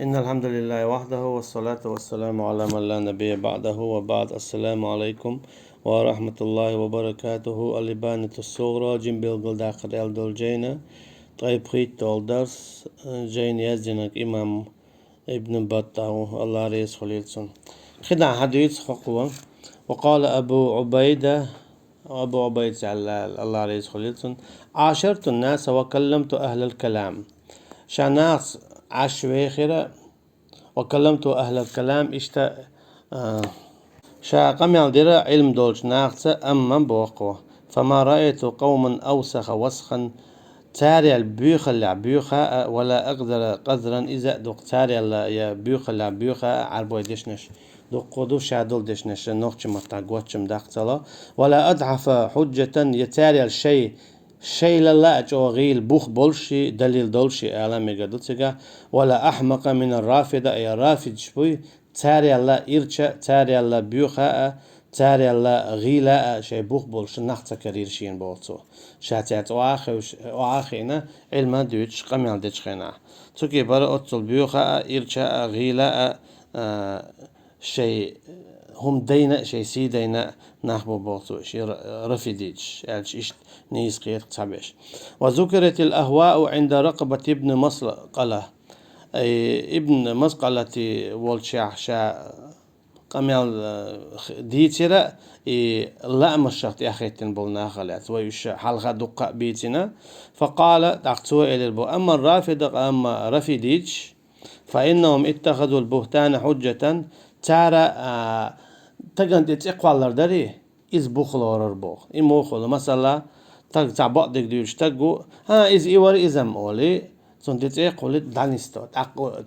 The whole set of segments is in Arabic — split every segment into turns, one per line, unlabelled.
إن الحمد لله وحده والصلاة والسلام على من لا نبي بعده وبعد. السلام عليكم ورحمة الله وبركاته. الإبانة الصغرى جنبيل قلداخر دول جينا. طيب خيط الدرس جين يزنك إمام ابن بطة الله ريس خليلسون خدع حديث خقوة. وقال أبو عبيد الله ريس خليلسون: عاشرت الناس وكلمت أهل الكلام. شناس عشوي خيرا وكلمت أهل الكلام شا قميل درا علم دولش ناقصة أما بوقوة. فما رأيت قوما أوسخ وسخا تاري البيوخ بيوخا ولا أقدر قدرا إذا دوق تاري يا بيوخ بيوخا عربوي دشنش دوق شادول دشنش نوخش متاقوتشم داقتلا ولا أضعف حجة يتاري الشيء لا غيل بوخ بولشي دليل دولشي اعلامي قدوتسيقا ولا احمق من الرافضة اي رافض شبوي تاري الله إرشا تاري الله بيوخاء تاري الله غيلاء شي بوخ بولش نحتا كرير شين بولتو شاتيات واخينا علما دوتش قميال ديتش خينا توكي برا اتل بيوخاء إرشا غيلاء شي هم دينا شي سي دينا نحبو بوتو شي رفيديتش إيش نيس قيت تعبش. وذكرت الأهواء عند رقبة ابن مسقلة أي ابن مسقلة والشيح شا قميل ديتيرا لا مشرت أخيتن بولنا خلات ويش حلقة دقة بيتنا. فقال تقتوى إلى البو أما الرافضة أما رفيديتش فإنهم اتخذوا البهتان حجة تارى تجند تقوالر داري إز بخلور بوخ إموخل مثلا تاج تعبق دك ديوش تاجو إز إيوار إزم أولي صندت قولت دانيستو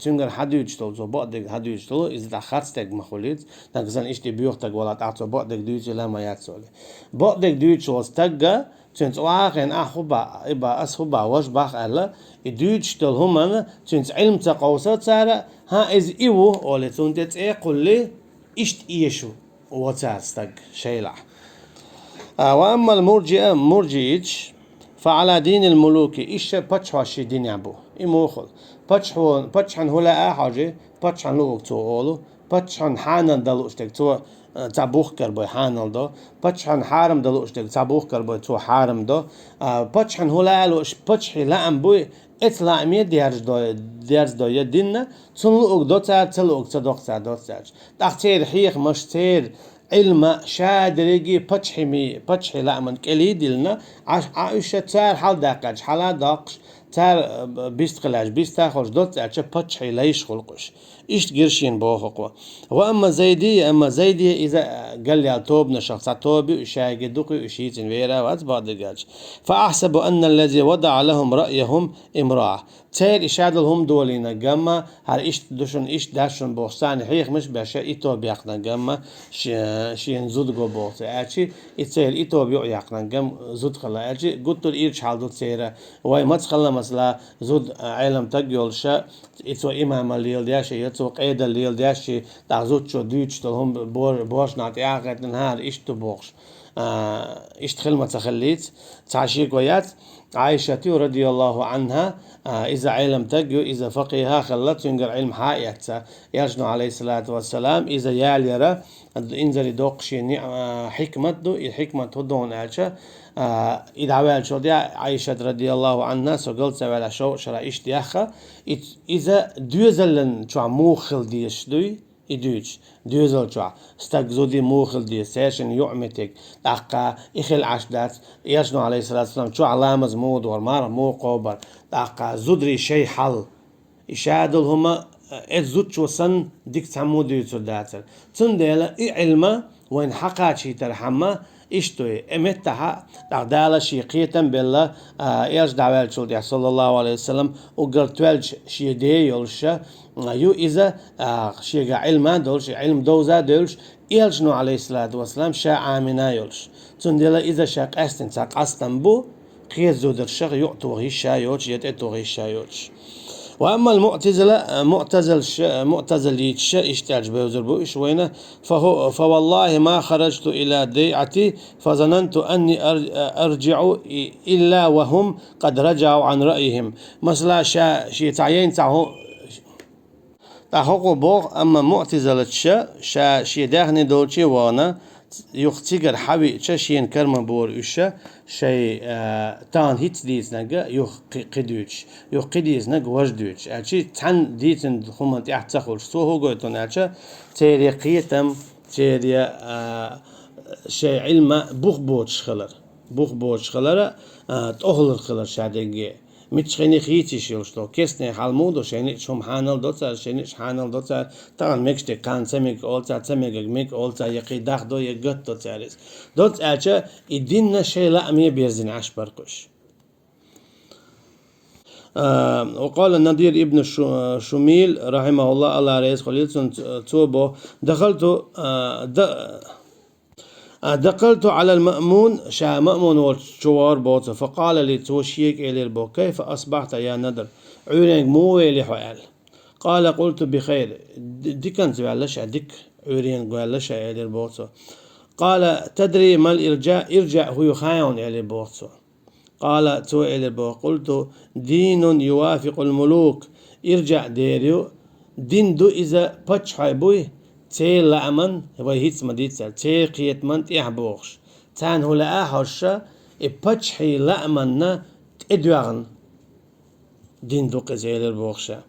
تنقل حديوش تول زو بق دك حديوش تول إز دخلت تاج مخوليت تاجزن إيش تبيوخ تاج ولا تعطو بق دك ديوش لا ما ياتسولي بق دك ديوش وس تاجا تنت واقعن أخوبا إبا أسخوبا وش باخ ألا ديوش تول هما تنت علم تقوسات سارة إز إيوه أولي صندت قولي إيش إيشو وتاستق شيلع. وأما المرجئة مرجئش فعلى دين الملوك إيش بتشوش دين يبو إموخل بتشحن هلا حاجة بتشحن لوك تو أولو بتشحن حانن دلوشتك تو تابوخ كربوي حانل دو بتشحن حارم دلوشتك تابوخ كربوي تو حارم دو بتشحن هلا لوش بتشحي لا أمبوي إطلاع مية ديرز دو يدينا تنلوك دو تار تلوك تدوق تار دو تار تختير حيخ مشتير علم شادريجي بتشحي لا من كليد لنا عايشة تار حال داقج حالا داقش تار بيستقلاج بيستاخوش دوت أرش بتشحي ليش خلقش إيش قرشين بوخقوا. وأما زيدية إذا قال لي توب نشخص توبي وشاقي دقي وشيتن ويرا واتبع دقاج. فأحسب أن الذي وضع لهم رأيهم امرأة تير إشادلهم دولينا جمع هر إيش دوشن إيش داشن بوستان حيخ مش باشا إيتو بيقنا جمع شين زود جو بوست أشي إتير إيتو بيو يقنا جم زود خلا أشي قلت الإيرش حالدو تيرا واي ما تخلى مثلا زود علم تجول شا إتو إمام الليل داشي إتو قيد الليل داشي تعزود شو ديتش تلهم بورش نعطي آخر نهار إيش تبوخش إيش تخل ما تخليت تعشي قويات عائشة رضي الله عنها إذا علم تجو إذا فقيها خلت ينقر علم حائية يرجع عليه الصلاة والسلام إذا يرى إنزل دوقشي حكمة دو الحكمة تدون ألشة إذا عوال شو دي عائشة رضي الله عنها سقلت سوالة شو شرا إشتياخة إذا دوزلن شو موخل ديش دوي إدوش دوزل شو استجزودي موخل دي سيشن يعمتك دقة إخل عشدات يشنو عليه الصلاة والسلام شو علامة مود ورمار مو قوبر دقة زدري شي حل إشادل هما زود شو سن ديك تعمود يترداتر تنديلا علما وين حقا شي ترحمه إشتوي إمتها دعدالة شيقية بالله إيش دعوال شو دي صلى الله عليه وسلم وقرتوالش شي دي يولش يو إذا شيء علما دولش علم دوزا دولش إيش نو عليه الصلاة والسلام شا عامنا يولش تندلا إذا شاق أستن ساق أستن بو خير زودر شغ يعطوه الشايوش يتأتوه الشايوش. وأما معتزل يشتاج بوزر بو إشوينه فوالله ما خرجت إلى ديعتي فظننت أني أرجع إلا وهم قد رجعوا عن رأيهم مثلا شي تعيين تعو تحقق بوغ أما معتزلة شي داخني دولشي وانا يختيجر حبي شين كرم بور إشة شيء تان هيت ديز نجا قديش قديز نج وجدوش أشي تان ديتن خمن تحت تخول سو هو قوتون أشة تيري قيتم تيري شيء علم بوخ بوتش خلر تأهل خلر شادجي متشخني خيتي شيلشتو كسني حالمودو شيني شوم حانل دوتسا شيني حانل دوتسا طبعا ميكشتي كان سميك أولتا سميك ميك أولتا يقي داخدو يقط دوتساريس دوت أشا يدينا شيء لا أمية بيرزين عش بركش. وقال النضير ابن شميل رحمه الله الله رئيس خليل توبو دخلت على المأمون شا مأمون والشوار بوت فقال لي توشيك إلى البو كيف أصبحت يا ندر عيرين مو ويلي حوال قال قلت بخير ديكنت وعلش ديك عيرين وعلش إلى البوت قال تدري ما الإرجاء إرجع هو يخاون إلى البوت قال تو إلى البو قلت دين يوافق الملوك إرجع ديريو دين دو إذا بتش حيبوي تي لأمن هو هيتس مديتسا تي قيت من تيحبوغش تان هو لأهرشا إبتشحي لأمن تدوغن دين دوق زيل البوغشا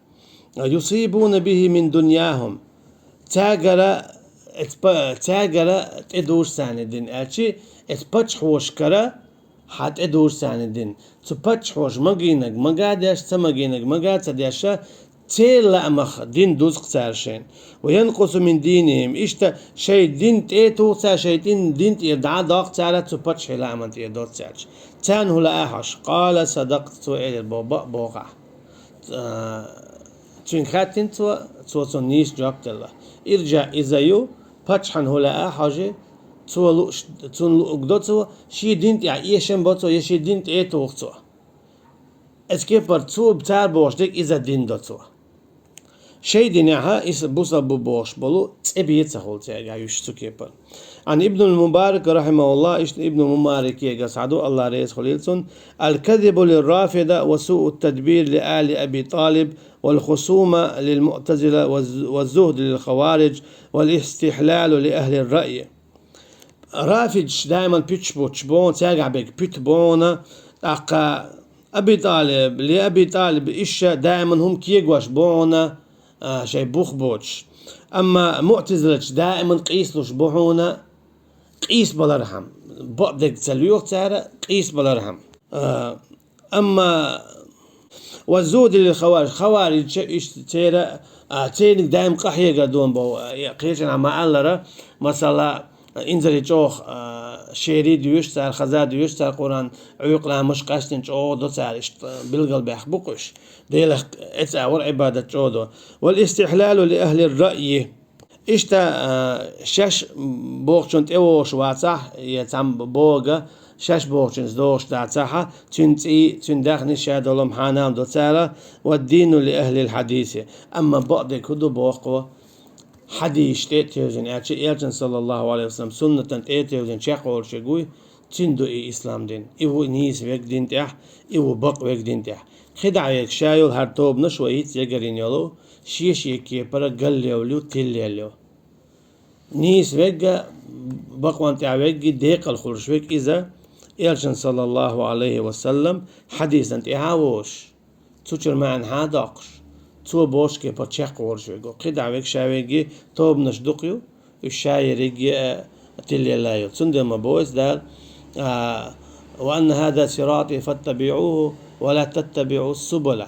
يصيبون به من دنياهم تاجر تدوش سان دين أشي إتبتشحوش كرا حت ادوش سان دين تبتشحوش مجينك مجادش تمجينك مجاد سديشا تيلا مخ دين دوز قسارشين وينقص من دينهم إشتا شيء دين تيتو سا شيء دين تيدعى داق تالا تبتش حلا من تيدوت سارش تان هلا أحش قال صدقت سؤال البابا بوقع تين خاتين تو نيس جابت الله ارجع إذا يو بتشحن هلا أحاجي تو لقدوت تو شي دين تيع يشن باتو يشي دين تيتو وقتو اسكيبر تو بتاع بوشتك إذا دين دوتو شيء دينها إس بوسا بوش بلو تبيت سهول تيجا يشتو كيبر عن ابن المبارك رحمه الله ابن المبارك يقصدو الله رئيس خليلسون الكذب للرافضة وسوء التدبير لآل أبي طالب والخصومة للمعتزلة والزهد للخوارج والاستحلال لأهل الرأي رافج دائما بون تاجع بيك بيتبون أقا أبي طالب لأبي طالب إيش دائما هم كيجواش بونا شيء بوخبوش أما معتزلة دائما قيسلوش بوحونا قيس بلرحم بعدك تسليوخ تارا قيس بلرحم أما والزود للخوارج خوارج إيش تيرا تينك دائما قحية قدوم بو قيشنا مع الله مثلا إنزل جوخ شيري ديوش سار خزا ديوش سار قرآن عيقلا مش قاشتين جو دو سار بالقلب يحبقش ديلك اتساور عبادة جودو والاستحلال لأهل الرأي إشتا شش بوغشنت اوش واتصح يتعم بوغا شش بوغشنت دوش داتصحة تندخني شادولم حانام دو سارة والدين لأهل الحديث أما بعد كدو بوغقوة حديث تيتيوزن أرشي صلى الله عليه وسلم سنة تيتيوزن شاقول شقوي تندو إسلام دين إيو نيس ويك دين تيح إيو بق ويك دين تيح خدع يك شايل هرتوب نشويت يقرين يلو شيش يكي برا قل يولو تل يلو نيس ويك بقوان تيح ويك ديق الخرش ويك إذا إرشن صلى الله عليه وسلم حديثا تيحاوش تشر معن هاداقش تو بوش كي بتشق ورشوجو قدع ويك شاويجي توب نشدقيو الشايريجي تليلايو تندم بويس دار وأن هذا صراطي فاتبعوه ولا تتبعوا السبل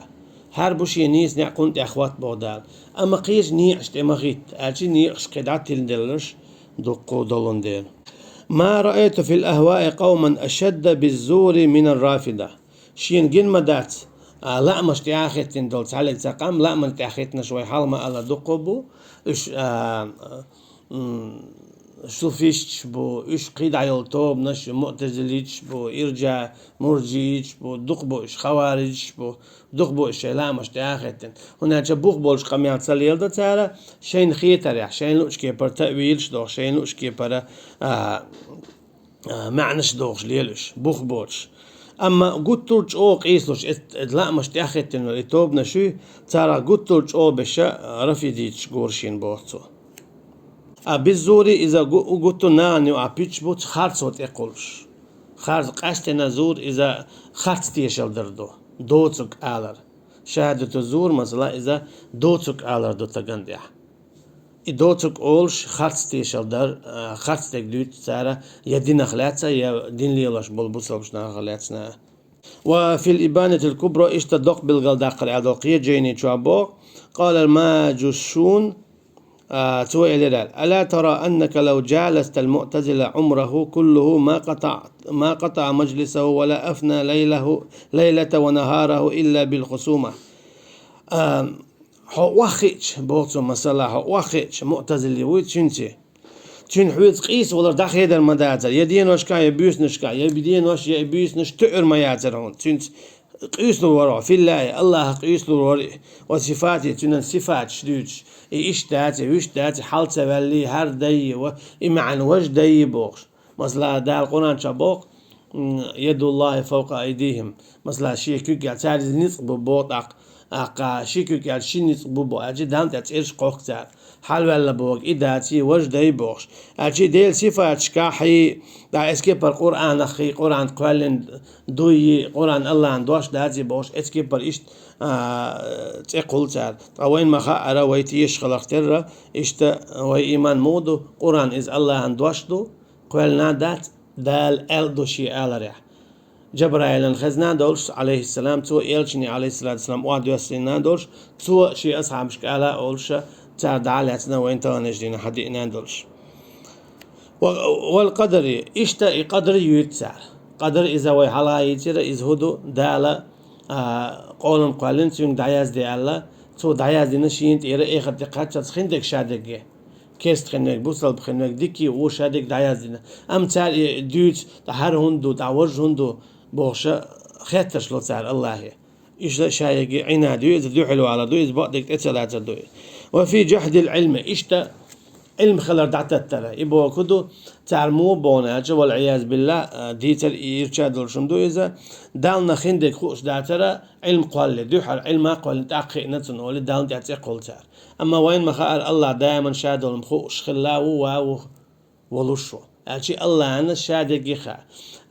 هر بوشي نيس نعقنت أخوات بودال أما قيش نيعشت مغيت أجي نيعش قدع تلدلش دقو دولون دير ما رأيت في الأهواء قوما أشد بالزور من الرافضة شين جن مدات لا مش تأخذتين دول تعلق تقام لا من تأخذتنا شوي حالما على دقبو إيش شو فيش بو إيش قيد عيلتوب نش معتزليش بو إرجع مرجيش بو دقبو إيش خوارج بو دقبو إيش لا مش تأخذتين هنا جبوق بولش قميات سليل ده ترى شين خيتر يا شين لوش كي بر تأويلش دوغ شين لوش كي بر معنش دوغش ليلش بوخ بولش أما قطرج أو قيسلوش لا مش تأخذ إنه لتوبنا شو ترى قطرج أو بشا رفيديش قورشين بوتو بالزوري إذا قطو ناني وعبيتش بوت خارصوت يقولش خارص قاشتنا زور إذا خارص تيشل دردو دوتسك آلر شهادة الزور مثلا إذا دوتسك آلر دو تغنديح دوتسك أولش خارص تيشل در خارص تقديت سارة يدين خلاتسا يا دين ليلاش بلبوصل بشنا خلاتسنا وفي الإبانة الكبرى اشتدق بالغلداقر عدوقية جيني شعبوك قال الماجشون ألا ترى أنك لو جالست المعتزل عمره كله ما قطع مجلسه ولا أفنى ليلة ونهاره إلا بالخصومة وخيش بوتو مسلا وخيش معتزل ويتشنتي تشين حويت قيس ولا داخل هذا المدازر يدين وش كا يبيس نشكا يبدين وش يبيس نشتعر ما يعترون تشين قيس له ورا في الله قيس له ورا وصفاته تشين صفات شدوج إيش داتي حال تبلي هر داي وإمعن وش داي بوش مثلا دا القرآن شبوق يد الله فوق أيديهم مثلا شيء كيك تعرف نصب بوطق شيكوك على شي نصبوبو أجي دام تأتيرش قوكتار حال ولا بوك إداتي وجدي بوش أجي ديل صفات شكاحي دا اسكي بر قرآن أخي قرآن قوالين دوي قرآن الله عن دوش داتي بوش اسكي بر إشت تقول تار وين ما خاء ويتيش خلقتر إشت وإيمان مودو قرآن إز الله عن دوش دو قوالنا دات دال ألدو شي آلريح جبرائيل الخزنان دولش عليه السلام تو إلشني عليه الصلاة والسلام وعد يسلنا دولش تو شيء أصحاب شكالا أولش تعد على وين تانجدين حدينا دولش والقدر إشتا قدر يتسار قدر إذا وي حلا يتير إزهدو دالا قولن قالن تيون دعياز دي الله تو دعياز دي نشينت إيرا إخر تقاتش تخندك شادق كيست خنك بوصل بخنك ديكي وشادق دعياز دينا أم تار ديوت تحر هندو تعورج هندو بوشة خيتش لو تعالى الله إيش شايق عنادي إذا دو حلو على دو إذا بعدك تسلات دو وفي جحد العلم إشتا علم خلر دعتت ترى يبغى كده تعلموا بوناجة والعياذ بالله ديتر إيرشاد الشندو إذا دالنا خندك خوش دعترة علم قال دو حر علم قال تأخي نتن ولا دال تعطي قول تار أما وين ما خال الله دائما شاد المخوش خلاو واو ولشوا أشي الله أنا شاد يخا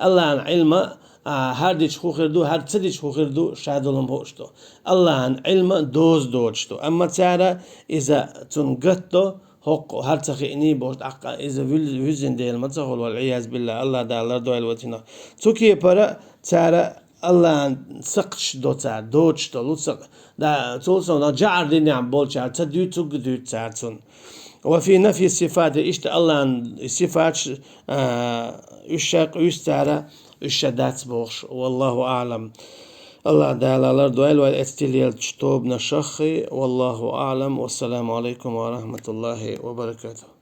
الله عن علم هرديش خوخردو هر تديش خوخردو شادولم هوشتو الله عن علم دوز دوجتو أما تارا إذا تنقطو حق هر تخيني بوشت أقا إذا وزن ديل ما تقول والعياذ بالله الله دالر دوال وتنا توكي برا تارا الله عن سقش دو تار دوجتو لوسق دا تولسون دا جعر ديني عم بولشار تدو تقدو تارتون وفي نفي الصفات إشت الله عن صفات يشاق يستارا الشدات بوش والله أعلم الله دعالى الأرض والأستيليال تشتوب نشخي والله أعلم والسلام عليكم ورحمة الله وبركاته.